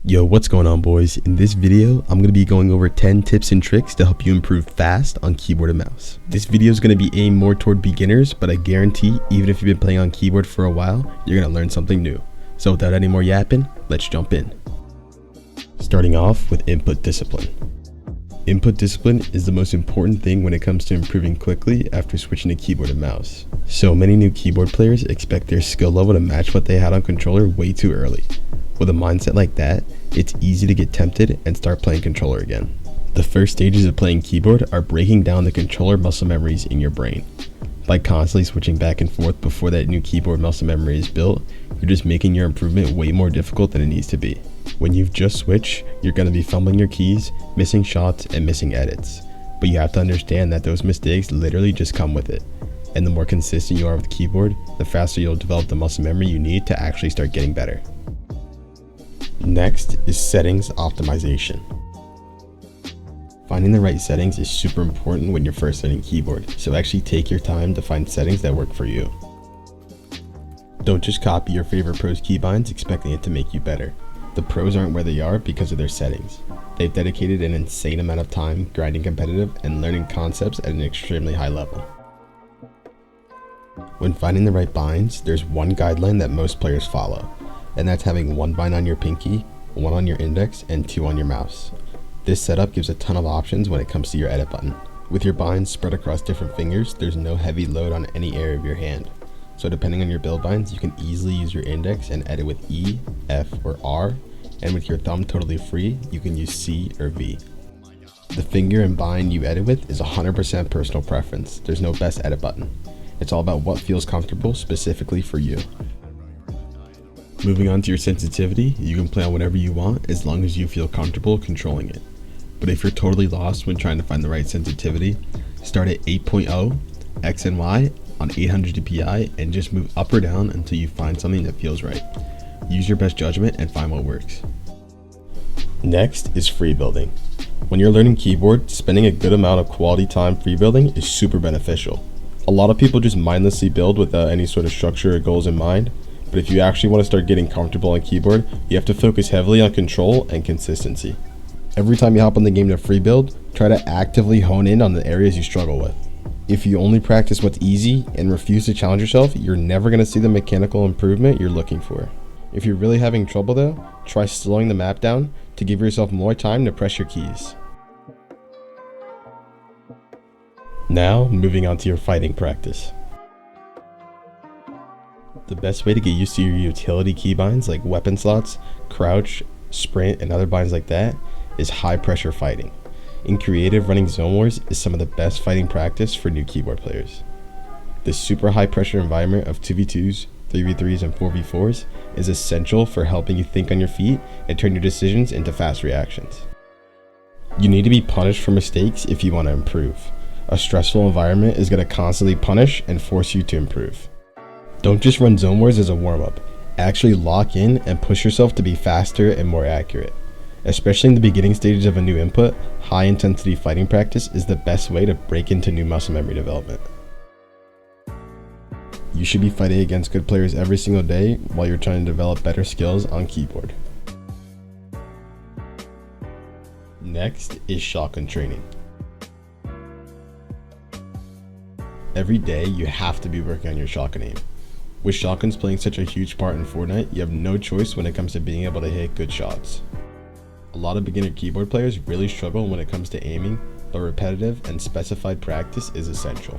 Yo, what's going on, boys? In this video, I'm going to be going over 10 tips and tricks to help you improve fast on keyboard and mouse. This video is going to be aimed more toward beginners, but I guarantee even if you've been playing on keyboard for a while, you're going to learn something new. So without any more yapping, let's jump in. Starting off with input discipline. Input discipline is the most important thing when it comes to improving quickly after switching to keyboard and mouse. So many new keyboard players expect their skill level to match what they had on controller way too early. With a mindset like that, it's easy to get tempted and start playing controller again. The first stages of playing keyboard are breaking down the controller muscle memories in your brain. By constantly switching back and forth before that new keyboard muscle memory is built, you're just making your improvement way more difficult than it needs to be. When you've just switched, you're going to be fumbling your keys, missing shots, and missing edits. But you have to understand that those mistakes literally just come with it. And the more consistent you are with the keyboard, the faster you'll develop the muscle memory you need to actually start getting better. Next is settings optimization. Finding the right settings is super important when you're first learning keyboard, so actually take your time to find settings that work for you. Don't just copy your favorite pros keybinds expecting it to make you better. The pros aren't where they are because of their settings. They've dedicated an insane amount of time grinding competitive and learning concepts at an extremely high level. When finding the right binds, there's one guideline that most players follow, and that's having one bind on your pinky, one on your index, and two on your mouse. This setup gives a ton of options when it comes to your edit button. With your binds spread across different fingers, there's no heavy load on any area of your hand. So depending on your build binds, you can easily use your index and edit with E, F, or R, and with your thumb totally free, you can use C or V. The finger and bind you edit with is 100% personal preference. There's no best edit button. It's all about what feels comfortable specifically for you. Moving on to your sensitivity, you can play on whatever you want as long as you feel comfortable controlling it. But if you're totally lost when trying to find the right sensitivity, start at 8.0, X and Y on 800 dpi and just move up or down until you find something that feels right. Use your best judgment and find what works. Next is free building. When you're learning keyboard, spending a good amount of quality time free building is super beneficial. A lot of people just mindlessly build without any sort of structure or goals in mind. But if you actually want to start getting comfortable on keyboard, you have to focus heavily on control and consistency. Every time you hop on the game to free build, try to actively hone in on the areas you struggle with. If you only practice what's easy and refuse to challenge yourself, you're never going to see the mechanical improvement you're looking for. If you're really having trouble though, try slowing the map down to give yourself more time to press your keys. Now, moving on to your fighting practice. The best way to get used to your utility keybinds like weapon slots, crouch, sprint, and other binds like that is high pressure fighting. In creative, running zone wars is some of the best fighting practice for new keyboard players. This super high pressure environment of 2v2s, 3v3s, and 4v4s is essential for helping you think on your feet and turn your decisions into fast reactions. You need to be punished for mistakes if you want to improve. A stressful environment is going to constantly punish and force you to improve. Don't just run zone wars as a warm-up. Actually lock in and push yourself to be faster and more accurate. Especially in the beginning stages of a new input, high intensity fighting practice is the best way to break into new muscle memory development. You should be fighting against good players every single day while you're trying to develop better skills on keyboard. Next is shotgun training. Every day you have to be working on your shotgun aim. With shotguns playing such a huge part in Fortnite, you have no choice when it comes to being able to hit good shots. A lot of beginner keyboard players really struggle when it comes to aiming, but repetitive and specified practice is essential.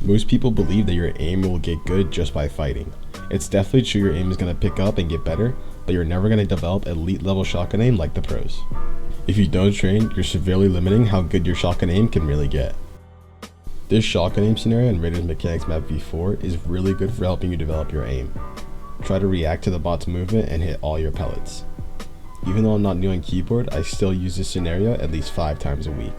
Most people believe that your aim will get good just by fighting. It's definitely true your aim is going to pick up and get better, but you're never going to develop elite level shotgun aim like the pros. If you don't train, you're severely limiting how good your shotgun aim can really get. This shotgun aim scenario in Raiders Mechanics Map V4 is really good for helping you develop your aim. Try to react to the bot's movement and hit all your pellets. Even though I'm not new on keyboard, I still use this scenario at least 5 times a week.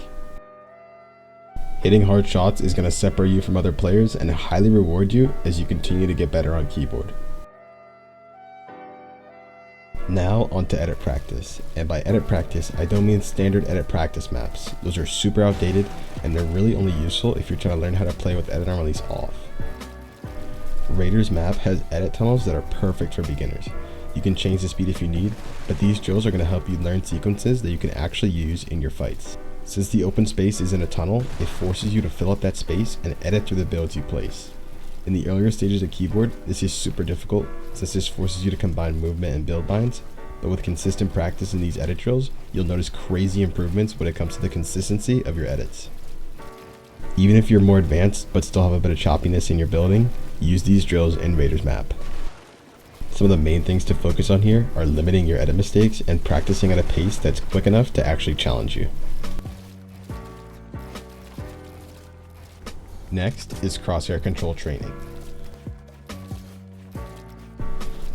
Hitting hard shots is going to separate you from other players and highly reward you as you continue to get better on keyboard. Now onto edit practice, and by edit practice I don't mean standard edit practice maps. Those are super outdated and they're really only useful if you're trying to learn how to play with edit on release off. Raiders map has edit tunnels that are perfect for beginners. You can change the speed if you need, but these drills are going to help you learn sequences that you can actually use in your fights. Since the open space is in a tunnel, it forces you to fill up that space and edit through the builds you place. In the earlier stages of keyboard, this is super difficult since this forces you to combine movement and build binds, but with consistent practice in these edit drills, you'll notice crazy improvements when it comes to the consistency of your edits. Even if you're more advanced but still have a bit of choppiness in your building, use these drills in Raiders map. Some of the main things to focus on here are limiting your edit mistakes and practicing at a pace that's quick enough to actually challenge you. Next is crosshair control training.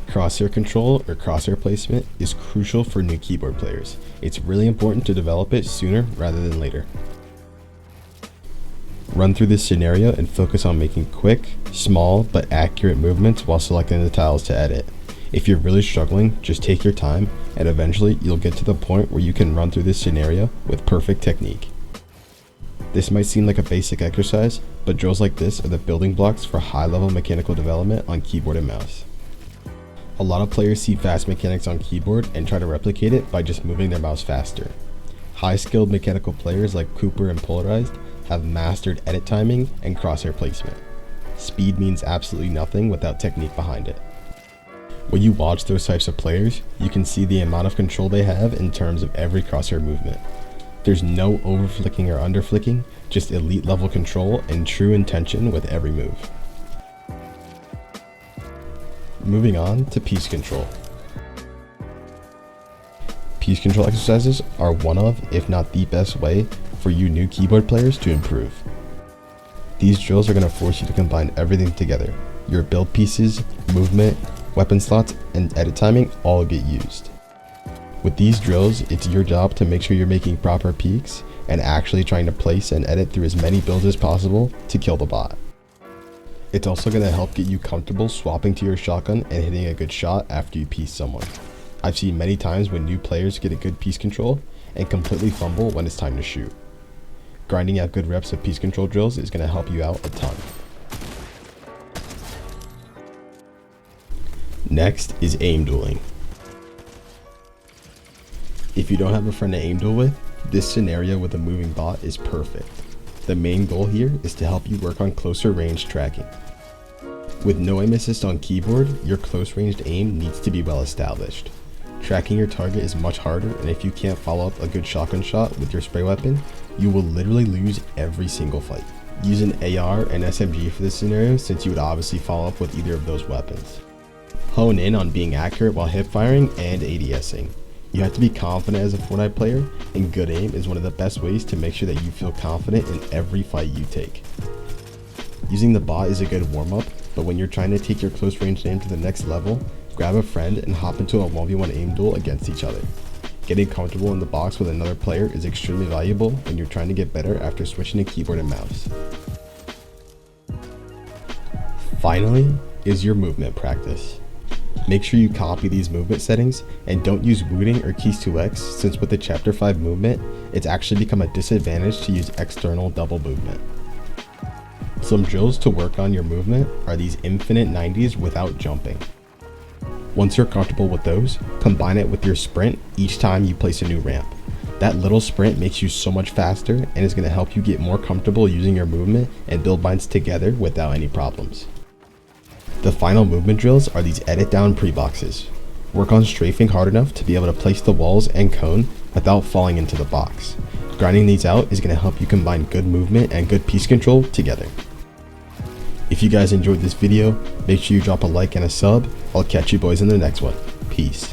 Crosshair control or crosshair placement is crucial for new keyboard players. It's really important to develop it sooner rather than later. Run through this scenario and focus on making quick, small, but accurate movements while selecting the tiles to edit. If you're really struggling, just take your time and eventually you'll get to the point where you can run through this scenario with perfect technique. This might seem like a basic exercise, but drills like this are the building blocks for high-level mechanical development on keyboard and mouse. A lot of players see fast mechanics on keyboard and try to replicate it by just moving their mouse faster. High-skilled mechanical players like Cooper and Polarized have mastered edit timing and crosshair placement. Speed means absolutely nothing without technique behind it. When you watch those types of players, you can see the amount of control they have in terms of every crosshair movement. There's no over-flicking or under-flicking, just elite level control and true intention with every move. Moving on to piece control. Piece control exercises are one of, if not the best way, for you new keyboard players to improve. These drills are going to force you to combine everything together. Your build pieces, movement, weapon slots, and edit timing all get used. With these drills, it's your job to make sure you're making proper peaks and actually trying to place and edit through as many builds as possible to kill the bot. It's also going to help get you comfortable swapping to your shotgun and hitting a good shot after you piece someone. I've seen many times when new players get a good piece control and completely fumble when it's time to shoot. Grinding out good reps of piece control drills is going to help you out a ton. Next is aim dueling. If you don't have a friend to aim duel with, this scenario with a moving bot is perfect. The main goal here is to help you work on closer range tracking. With no aim assist on keyboard, your close ranged aim needs to be well established. Tracking your target is much harder, and if you can't follow up a good shotgun shot with your spray weapon, you will literally lose every single fight. Use an AR and SMG for this scenario since you would obviously follow up with either of those weapons. Hone in on being accurate while hip firing and ADSing. You have to be confident as a Fortnite player, and good aim is one of the best ways to make sure that you feel confident in every fight you take. Using the bot is a good warm-up, but when you're trying to take your close range aim to the next level, grab a friend and hop into a 1v1 aim duel against each other. Getting comfortable in the box with another player is extremely valuable when you're trying to get better after switching to keyboard and mouse. Finally is your movement practice. Make sure you copy these movement settings and don't use wooting or keys 2x, since with the chapter 5 movement, it's actually become a disadvantage to use external double movement. Some drills to work on your movement are these infinite 90s without jumping. Once you're comfortable with those, combine it with your sprint each time you place a new ramp. That little sprint makes you so much faster and is going to help you get more comfortable using your movement and build binds together without any problems. The final movement drills are these edit down pre-boxes. Work on strafing hard enough to be able to place the walls and cone without falling into the box. Grinding these out is going to help you combine good movement and good piece control together. If you guys enjoyed this video, make sure you drop a like and a sub. I'll catch you boys in the next one. Peace.